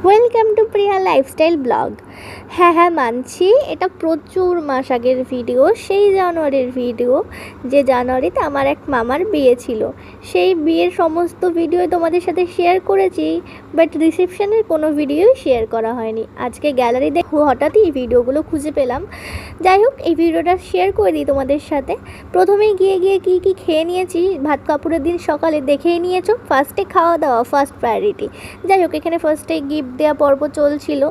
Welcome to Priya lifestyle blog. হ্যাঁ মানছি, এটা প্রচুর মাস আগের ভিডিও, সেই জানুয়ারির ভিডিও যে জানুয়ারিতে আমার এক মামার বিয়ে ছিল। সেই বিয়ের সমস্ত ভিডিও তোমাদের সাথে শেয়ার করেছি, বাট রিসেপশনের কোনো ভিডিওই শেয়ার করা হয়নি। আজকে গ্যালারি দেখো হঠাৎই এই ভিডিওগুলো খুঁজে পেলাম। যাই হোক, এই ভিডিওটা শেয়ার করে দিই তোমাদের সাথে। প্রথমেই গিয়ে কী খেয়ে নিয়েছি, ভাত কাপড়ের দিন সকালে দেখেই নিয়েছো, ফার্স্টে খাওয়া দাওয়া ফার্স্ট প্রায়োরিটি। যাই হোক, এখানে ফার্স্টে গিফট দেওয়া পর্ব চলছিল,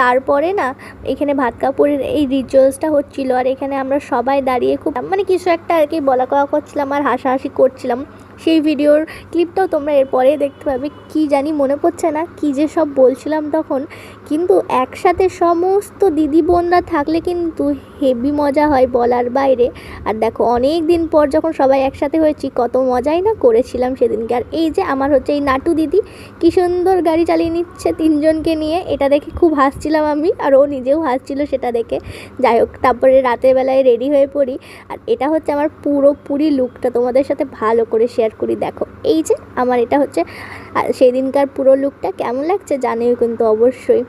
তারপরে না এখানে ভাত কাপড়ের এই রিচুয়ালসটা হচ্ছিল, আর এখানে আমরা সবাই দাঁড়িয়ে খুব কিছু একটা আর কি বলা কওয়া করছিলাম আর হাসাহাসি করছিলাম। সেই ভিডিওর ক্লিপটাও তোমরা এরপরে দেখতে পাবে। কি জানি মনে পড়ছে না কি যে সব বলছিলাম তখন, কিন্তু একসাথে সমস্ত দিদি বোনরা থাকলে কিন্তু হেভি মজা হয় বলার বাইরে। আর দেখো অনেক দিন পর যখন সবাই একসাথে হয়েছি, কত মজাই না করেছিলাম সেদিনকে। আর এই যে আমার হচ্ছে এই নাটু দিদি, কি সুন্দর গাড়ি চালিয়ে নিচ্ছে তিনজনকে নিয়ে, এটা দেখে খুব হাসছিলাম আমি, আর ও নিজেও হাসছিল সেটা দেখে। যাই হোক, তারপরে রাতের বেলায় রেডি হয়ে পড়ি, আর এটা হচ্ছে আমার পুরোপুরি লুকটা তোমাদের সাথে ভালো করে শেয়ার করি। দেখো এই যে আমার এটা হচ্ছে সেই দিনকার পুরো লুকটা, কেমন লাগছে জানিও কিন্তু অবশ্যই।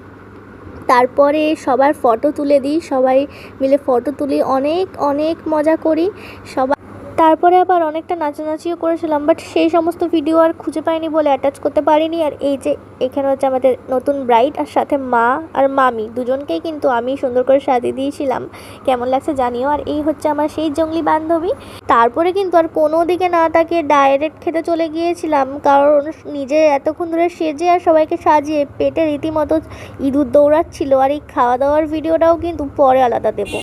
তারপরে সবার ফটো তুলে দিই, সবাই মিলে ফটো তুলি, অনেক অনেক মজা করি সবাই। তারপরে আবার অনেকটা নাচানাচিও করেছিলাম, বাট সেই সমস্ত ভিডিও আর খুঁজে পাইনি বলে অ্যাটাচ করতে পারিনি। আর এই যে এখানে হচ্ছে আমাদের নতুন ব্রাইড, আর সাথে মা আর মামি দুজনকেই কিন্তু আমি সুন্দর করে সাজিয়ে দিয়েছিলাম, কেমন লাগছে জানিও। আর এই হচ্ছে আমার সেই জঙ্গলি বান্ধবী। তারপরে কিন্তু আর কোনো দিকে না তাকিয়ে ডাইরেক্ট খেতে চলে গিয়েছিলাম, কারণ নিজে এতক্ষণ ধরে সেজে আর সবাইকে সাজিয়ে পেটে রীতিমতো ইঁদুর দৌড়াচ্ছিল। আর এই খাওয়া দাওয়ার ভিডিওটাও কিন্তু পরে আলাদা দেবো।